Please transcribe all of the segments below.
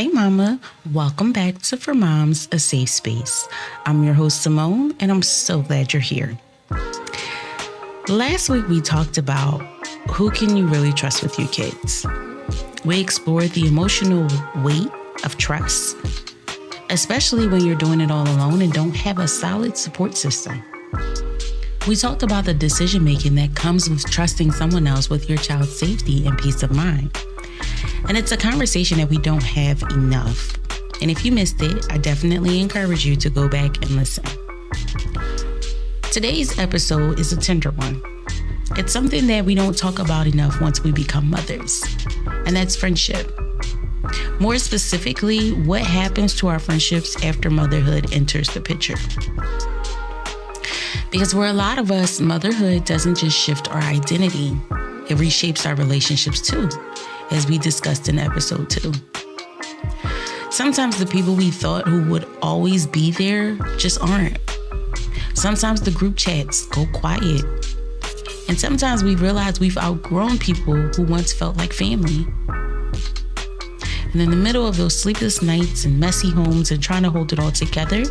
Hey mama, welcome back to For Moms, a Safe Space. I'm your host Simone, and I'm so glad you're here. Last week we talked about who can you really trust with your kids. We explored the emotional weight of trust, especially when you're doing it all alone and don't have a solid support system. We talked about the decision making that comes with trusting someone else with your child's safety and peace of mind. And it's a conversation that we don't have enough. And if you missed it, I definitely encourage you to go back and listen. Today's episode is a tender one. It's something that we don't talk about enough once we become mothers, and that's friendship. More specifically, what happens to our friendships after motherhood enters the picture. Because for a lot of us, motherhood doesn't just shift our identity, it reshapes our relationships too, as we discussed in episode 2. Sometimes the people we thought who would always be there just aren't. Sometimes the group chats go quiet. And sometimes we realize we've outgrown people who once felt like family. And in the middle of those sleepless nights and messy homes and trying to hold it all together,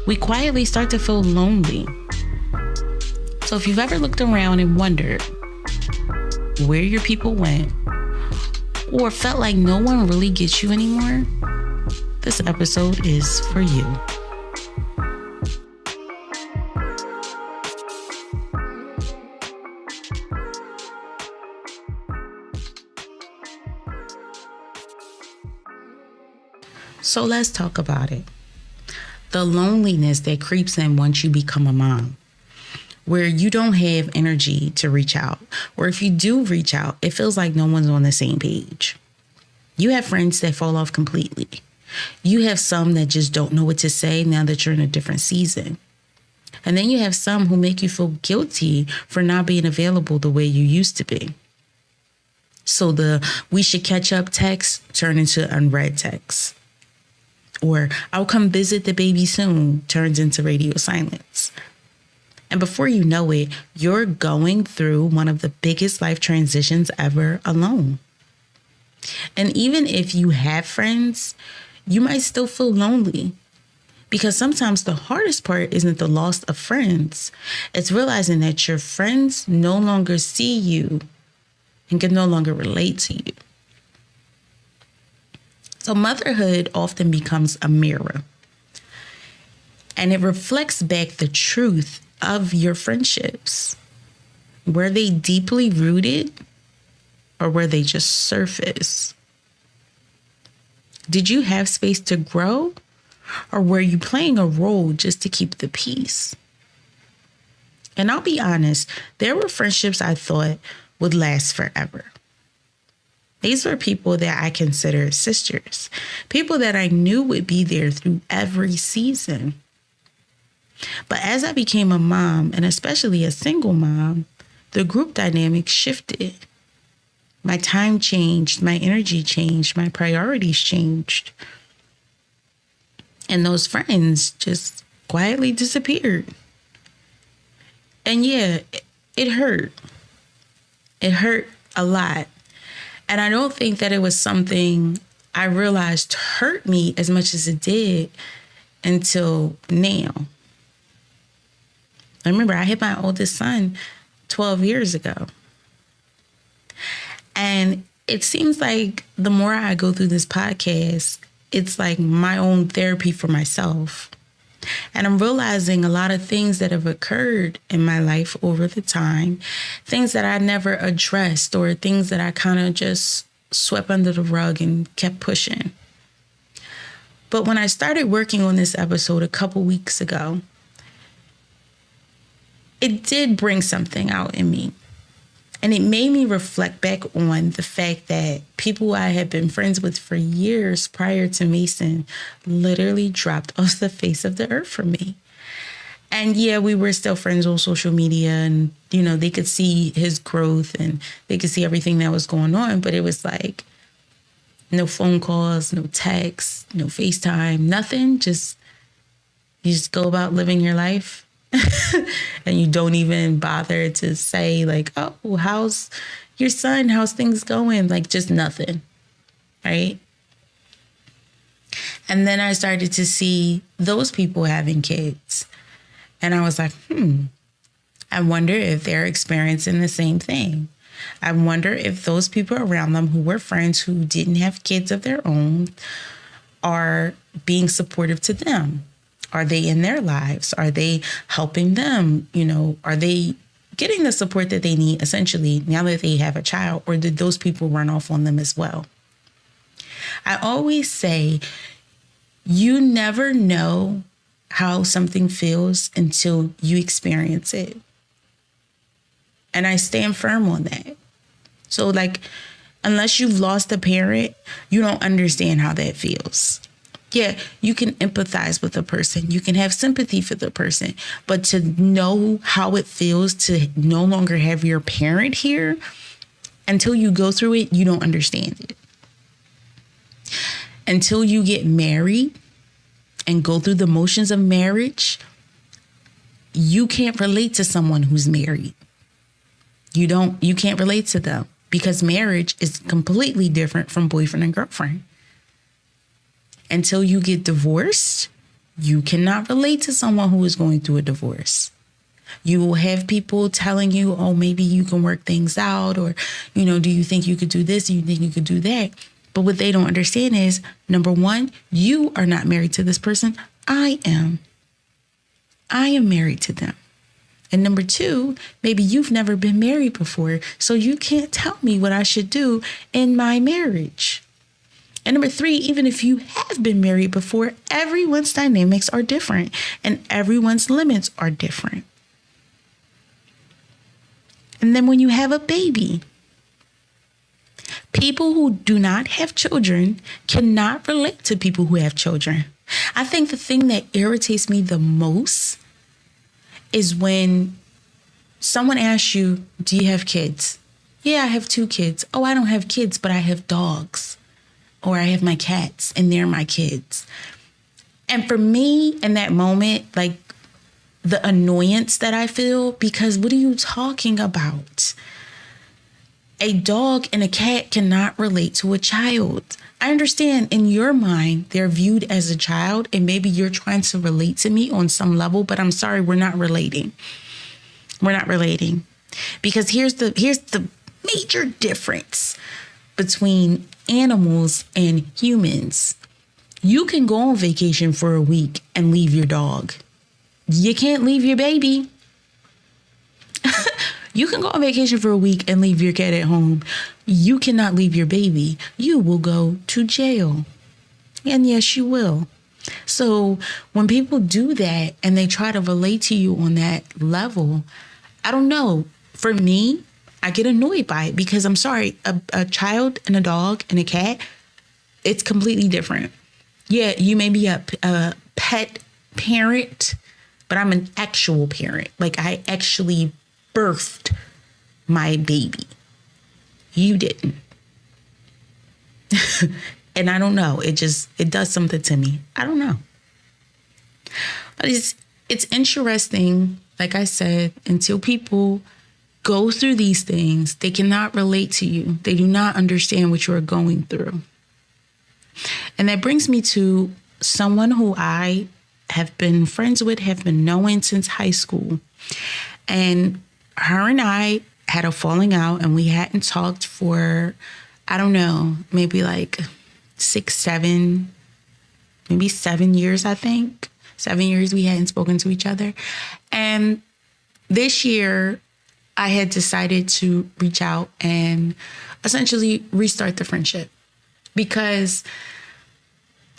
we quietly start to feel lonely. So if you've ever looked around and wondered where your people went, or felt like no one really gets you anymore, this episode is for you. So let's talk about it. The loneliness that creeps in once you become a mom, where you don't have energy to reach out, or if you do reach out, it feels like no one's on the same page. You have friends that fall off completely. You have some that just don't know what to say now that you're in a different season. And then you have some who make you feel guilty for not being available the way you used to be. So the "we should catch up" text turn into unread texts. Or "I'll come visit the baby soon" turns into radio silence. And before you know it, you're going through one of the biggest life transitions ever alone. And even if you have friends, you might still feel lonely. Because sometimes the hardest part isn't the loss of friends. It's realizing that your friends no longer see you and can no longer relate to you. So motherhood often becomes a mirror. And it reflects back the truth of your friendships. Were they deeply rooted, or were they just surface? Did you have space to grow, or were you playing a role just to keep the peace? And I'll be honest, there were friendships I thought would last forever. These were people that I consider sisters, people that I knew would be there through every season. But as I became a mom, and especially a single mom, the group dynamic shifted. My time changed, my energy changed, my priorities changed. And those friends just quietly disappeared. And yeah, it hurt. It hurt a lot. And I don't think that it was something I realized hurt me as much as it did until now. I remember I had my oldest son 12 years ago. And it seems like the more I go through this podcast, it's like my own therapy for myself. And I'm realizing a lot of things that have occurred in my life over the time, things that I never addressed, or things that I kind of just swept under the rug and kept pushing. But when I started working on this episode a couple weeks ago, it did bring something out in me. And it made me reflect back on the fact that people I had been friends with for years prior to Mason literally dropped off the face of the earth for me. And yeah, we were still friends on social media, and, you know, they could see his growth and they could see everything that was going on. But it was like no phone calls, no texts, no FaceTime, nothing. You just go about living your life. And you don't even bother to say like, "Oh, how's your son? How's things going?" Like, just nothing, right? And then I started to see those people having kids. And I was like, I wonder if they're experiencing the same thing. I wonder if those people around them who were friends who didn't have kids of their own are being supportive to them. Are they in their lives? Are they helping them? Are they getting the support that they need, essentially, now that they have a child? Or did those people run off on them as well? I always say, you never know how something feels until you experience it. And I stand firm on that. So, unless you've lost a parent, you don't understand how that feels. Yeah, you can empathize with a person. You can have sympathy for the person. But to know how it feels to no longer have your parent here, until you go through it, you don't understand it. Until you get married and go through the motions of marriage, you can't relate to someone who's married. You can't relate to them because marriage is completely different from boyfriend and girlfriend. Until you get divorced, you cannot relate to someone who is going through a divorce. You will have people telling you, oh, maybe you can work things out, or, do you think you could do this? Do you think you could do that? But what they don't understand is, number one, you are not married to this person. I am. I am married to them. And number two, maybe you've never been married before, so you can't tell me what I should do in my marriage. And number three, even if you have been married before, everyone's dynamics are different and everyone's limits are different. And then when you have a baby, people who do not have children cannot relate to people who have children. I think the thing that irritates me the most is when someone asks you, do you have kids? Yeah, I have 2 kids. Oh, I don't have kids, but I have dogs. Or I have my cats and they're my kids. And for me, in that moment, the annoyance that I feel, because what are you talking about? A dog and a cat cannot relate to a child. I understand in your mind, they're viewed as a child and maybe you're trying to relate to me on some level, but I'm sorry, we're not relating. We're not relating. Because here's the major difference between animals and humans. You can go on vacation for a week and leave your dog. You can't leave your baby. You can go on vacation for a week and leave your cat at home. You cannot leave your baby. You will go to jail. And yes, you will. So when people do that and they try to relate to you on that level, I don't know. For me, I get annoyed by it because I'm sorry, a child and a dog and a cat, it's completely different. Yeah, you may be a pet parent, but I'm an actual parent. I actually birthed my baby. You didn't. And I don't know. It does something to me. I don't know. But it's interesting, like I said, until people go through these things, they cannot relate to you. They do not understand what you're going through. And that brings me to someone who I have been friends with, have been knowing since high school. And her and I had a falling out and we hadn't talked for, I don't know, maybe 7 years, I think. 7 years we hadn't spoken to each other. And this year, I had decided to reach out and essentially restart the friendship because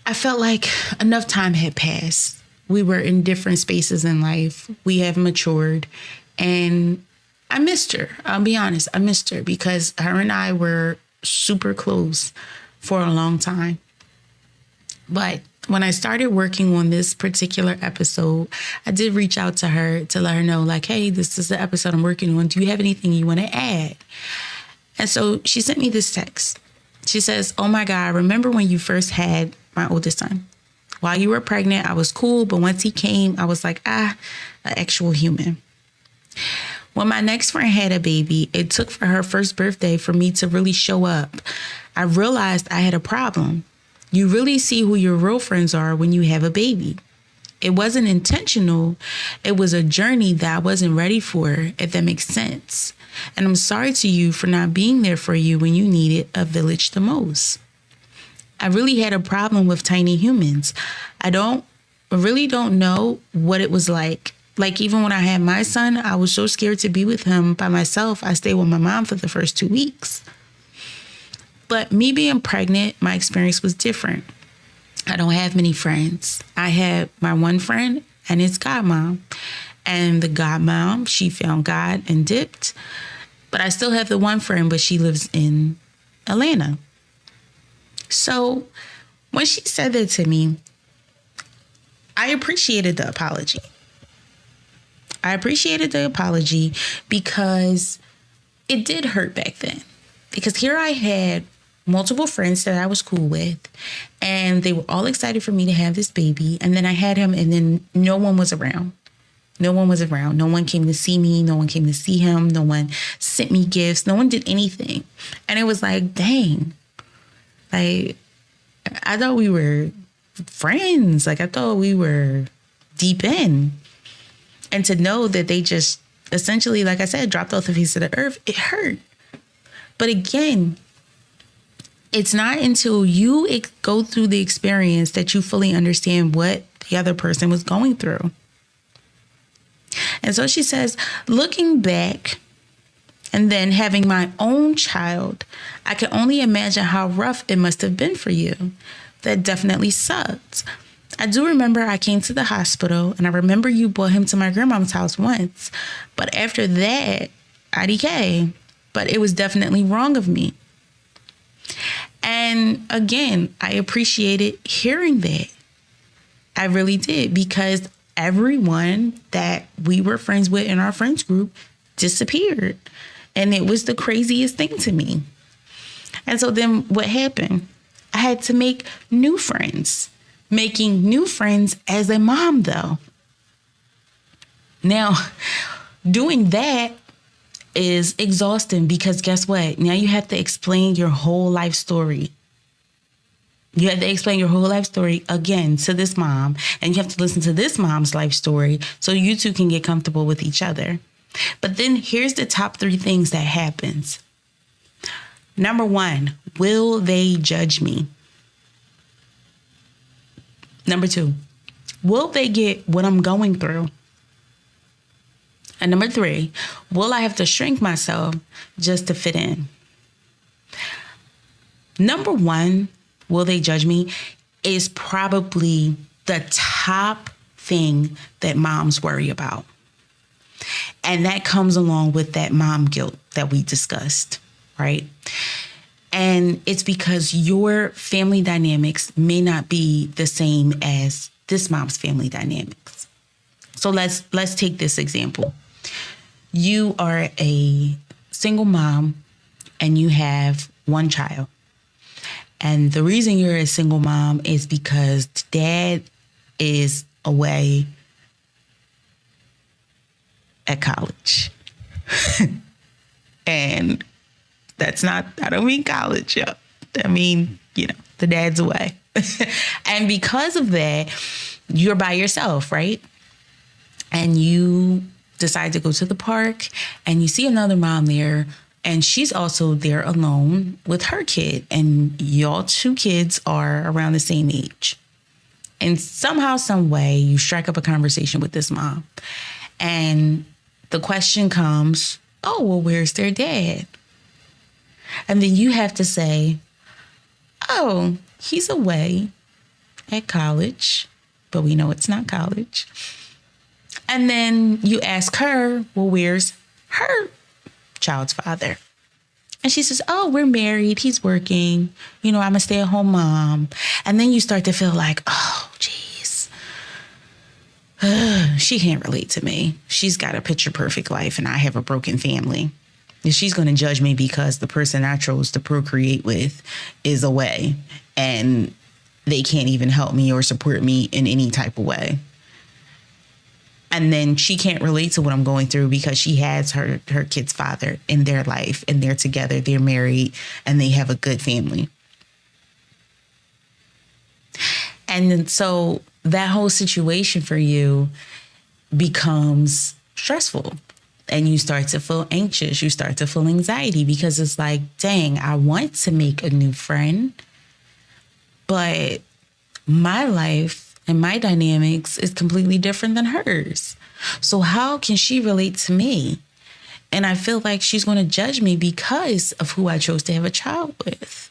I felt like enough time had passed. We were in different spaces in life. We have matured and I missed her. I'll be honest. I missed her because her and I were super close for a long time. But when I started working on this particular episode, I did reach out to her to let her know, hey, this is the episode I'm working on. Do you have anything you want to add? And so she sent me this text. She says, oh my God, remember when you first had my oldest son? While you were pregnant, I was cool. But once he came, I was like, an actual human. When my next friend had a baby, it took for her first birthday for me to really show up. I realized I had a problem. You really see who your real friends are when you have a baby. It wasn't intentional. It was a journey that I wasn't ready for, if that makes sense. And I'm sorry to you for not being there for you when you needed a village the most. I really had a problem with tiny humans. I really don't know what it was like. Like, even when I had my son, I was so scared to be with him by myself. I stayed with my mom for the first 2 weeks. But me being pregnant, my experience was different. I don't have many friends. I had my one friend and his godmom. And the godmom, she found God and dipped. But I still have the one friend, but she lives in Atlanta. So when she said that to me, I appreciated the apology. I appreciated the apology because it did hurt back then. Because here I had multiple friends that I was cool with, and they were all excited for me to have this baby. And then I had him, and then no one was around. No one was around. No one came to see me. No one came to see him. No one sent me gifts. No one did anything. And it was like, dang. Like, I thought we were friends. Like, I thought we were deep in. And to know that they just essentially, like I said, dropped off the face of the earth, it hurt. But again, it's not until you go through the experience that you fully understand what the other person was going through. And so she says, looking back and then having my own child, I can only imagine how rough it must have been for you. That definitely sucked. I do remember I came to the hospital, and I remember you brought him to my grandmom's house once. But after that, IDK. But it was definitely wrong of me. And again, I appreciated hearing that. I really did, because everyone that we were friends with in our friends group disappeared. And it was the craziest thing to me. And so then what happened? I had to make new friends. Making new friends as a mom, though. Now, doing that is exhausting, because guess what? Now you have to explain your whole life story. You have to explain your whole life story again to this mom, and you have to listen to this mom's life story so you two can get comfortable with each other. But then here's the top 3 things that happens. Number 1, will they judge me? Number 2, will they get what I'm going through? And number 3, will I have to shrink myself just to fit in? Number 1, will they judge me, is probably the top thing that moms worry about. And that comes along with that mom guilt that we discussed, right? And it's because your family dynamics may not be the same as this mom's family dynamics. So let's take this example. You are a single mom and you have one child. And the reason you're a single mom is because dad is away at college. And that's not, I don't mean college, yo. I mean, the dad's away. And because of that, you're by yourself, right? And you decide to go to the park and you see another mom there, and she's also there alone with her kid. And y'all 2 kids are around the same age. And somehow, some way, you strike up a conversation with this mom. And the question comes, oh, well, where's their dad? And then you have to say, oh, he's away at college, but we know it's not college. And then you ask her, well, where's her child's father? And she says, oh, we're married. He's working. I'm a stay-at-home mom. And then you start to feel like, oh, geez, she can't relate to me. She's got a picture-perfect life, and I have a broken family. And she's going to judge me because the person I chose to procreate with is away, and they can't even help me or support me in any type of way. And then she can't relate to what I'm going through because she has her kid's father in their life, and they're together, they're married, and they have a good family. And then, so that whole situation for you becomes stressful. And you start to feel anxious. You start to feel anxiety because it's like, dang, I want to make a new friend, but my life and my dynamics is completely different than hers. So how can she relate to me? And I feel like she's going to judge me because of who I chose to have a child with.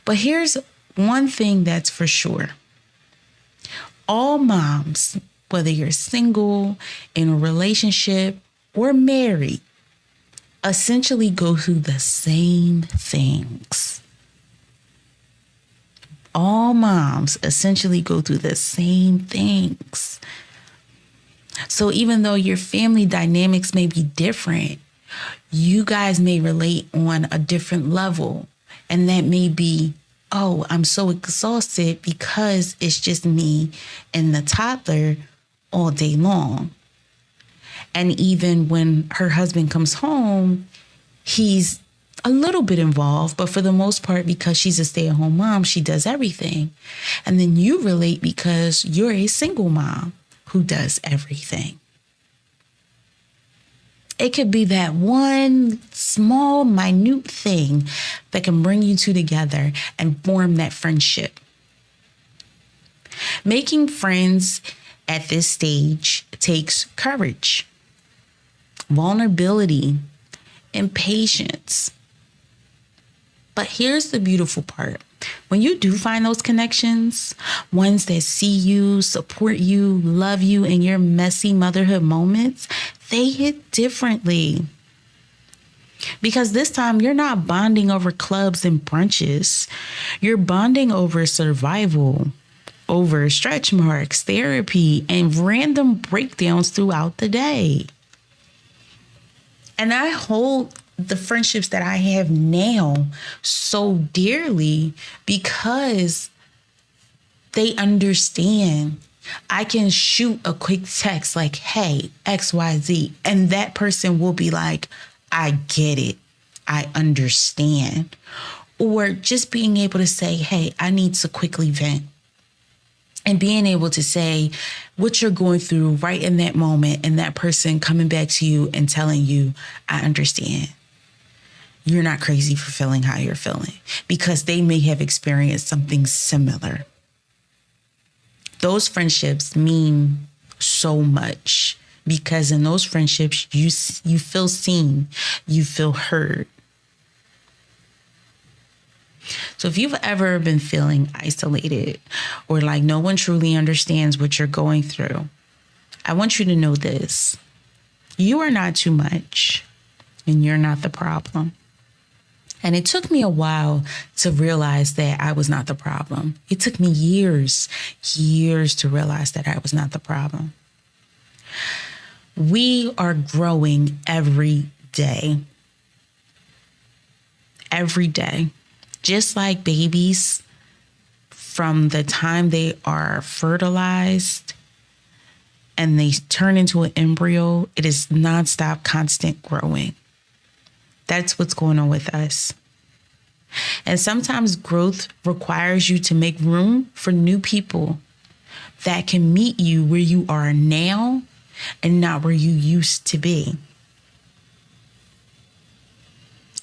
But here's one thing that's for sure. All moms, whether you're single, in a relationship, or married, essentially go through the same things. All moms essentially go through the same things. So even though your family dynamics may be different, you guys may relate on a different level. And that may be, oh, I'm so exhausted because it's just me and the toddler all day long. And even when her husband comes home, he's a little bit involved, but for the most part, because she's a stay-at-home mom, she does everything. And then you relate because you're a single mom who does everything. It could be that one small, minute thing that can bring you two together and form that friendship. Making friends at this stage takes courage, vulnerability, and patience. But here's the beautiful part. When you do find those connections, ones that see you, support you, love you in your messy motherhood moments, they hit differently. Because this time you're not bonding over clubs and brunches. You're bonding over survival, over stretch marks, therapy, and random breakdowns throughout the day. And I hold the friendships that I have now so dearly because they understand. I can shoot a quick text like, hey, XYZ, and that person will be like, I get it. I understand. Or just being able to say, hey, I need to quickly vent. And being able to say what you're going through right in that moment, and that person coming back to you and telling you, I understand. You're not crazy for feeling how you're feeling, because they may have experienced something similar. Those friendships mean so much, because in those friendships, you feel seen, you feel heard. So if you've ever been feeling isolated or like no one truly understands what you're going through, I want you to know this. You are not too much, and you're not the problem. And it took me a while to realize that I was not the problem. It took me years to realize that I was not the problem. We are growing every day. Every day. Just like babies, from the time they are fertilized and they turn into an embryo, it is nonstop, constant growing. That's what's going on with us. And sometimes growth requires you to make room for new people that can meet you where you are now and not where you used to be.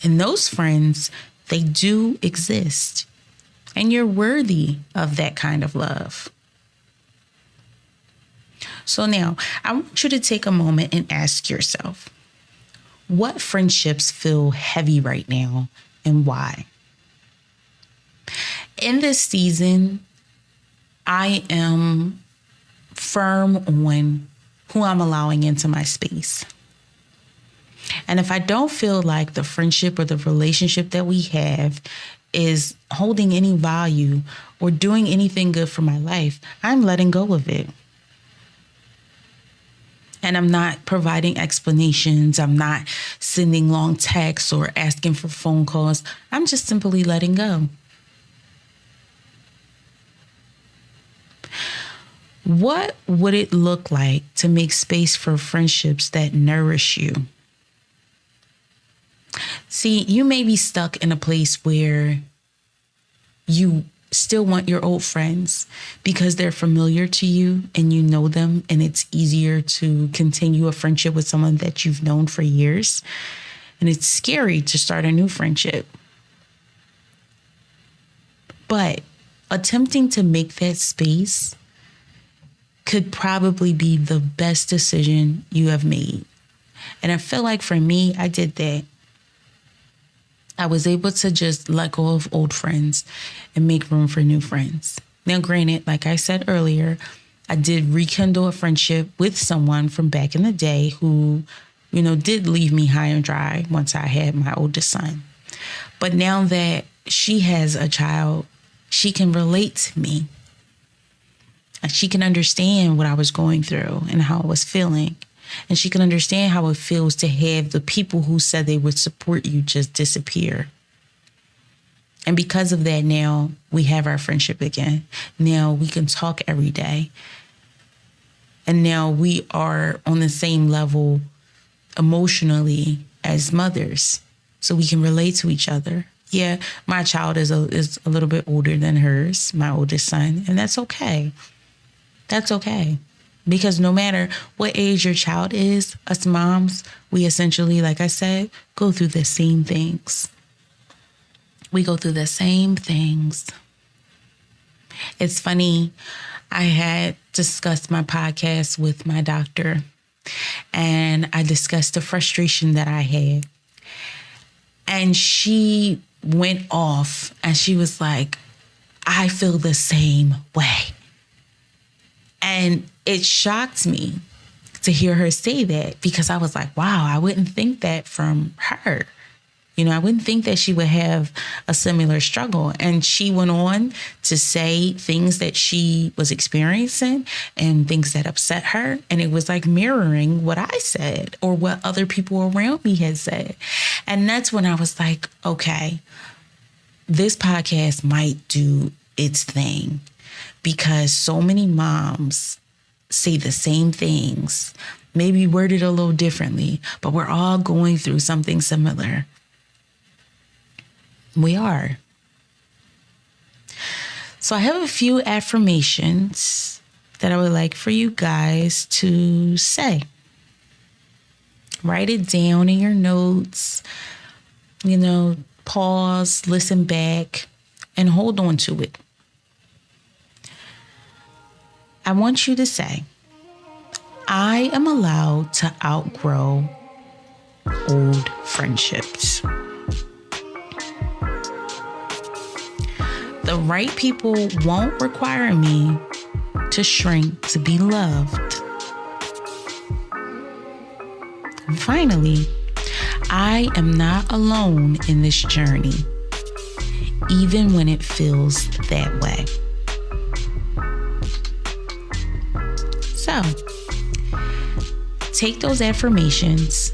And those friends, they do exist. And you're worthy of that kind of love. So now, I want you to take a moment and ask yourself, what friendships feel heavy right now and why? In this season, I am firm on who I'm allowing into my space. And if I don't feel like the friendship or the relationship that we have is holding any value or doing anything good for my life, I'm letting go of it. And I'm not providing explanations. I'm not sending long texts or asking for phone calls. I'm just simply letting go. What would it look like to make space for friendships that nourish you? See, you may be stuck in a place where you still want your old friends because they're familiar to you and you know them, and it's easier to continue a friendship with someone that you've known for years. And it's scary to start a new friendship. But attempting to make that space could probably be the best decision you have made. And I feel like for me, I did that. I was able to just let go of old friends and make room for new friends. Now, granted, like I said earlier, I did rekindle a friendship with someone from back in the day who, did leave me high and dry once I had my oldest son. But now that she has a child, she can relate to me. And she can understand what I was going through and how I was feeling. And she can understand how it feels to have the people who said they would support you just disappear. And because of that, now we have our friendship again. Now we can talk every day. And now we are on the same level emotionally as mothers. So we can relate to each other. Yeah, my child is a little bit older than hers, my oldest son. And that's okay. That's okay. Because no matter what age your child is, us moms, we essentially, like I said, go through the same things. We go through the same things. It's funny, I had discussed my podcast with my doctor, and I discussed the frustration that I had. And she went off and she was like, I feel the same way. And it shocked me to hear her say that, because I was like, wow, I wouldn't think that from her. I wouldn't think that she would have a similar struggle. And she went on to say things that she was experiencing and things that upset her. And it was like mirroring what I said or what other people around me had said. And that's when I was like, okay, this podcast might do its thing. Because so many moms say the same things, maybe worded a little differently, but we're all going through something similar. We are. So I have a few affirmations that I would like for you guys to say. Write it down in your notes, pause, listen back, and hold on to it. I want you to say, I am allowed to outgrow old friendships. The right people won't require me to shrink to be loved. And finally, I am not alone in this journey, even when it feels that way. So, take those affirmations,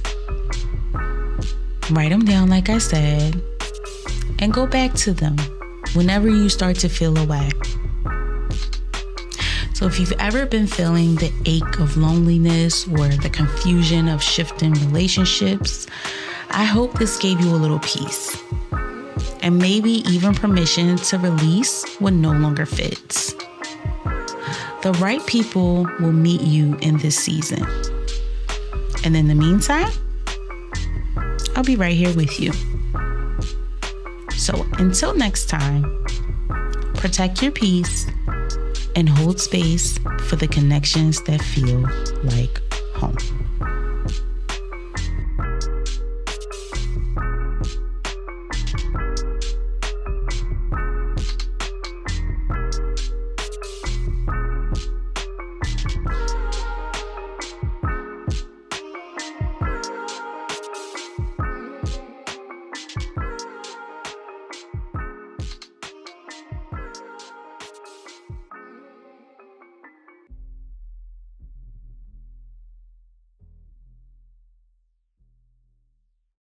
write them down like I said, and go back to them whenever you start to feel away. So if you've ever been feeling the ache of loneliness or the confusion of shifting relationships, I hope this gave you a little peace and maybe even permission to release what no longer fits. The right people will meet you in this season. And in the meantime, I'll be right here with you. So until next time, protect your peace and hold space for the connections that feel like home.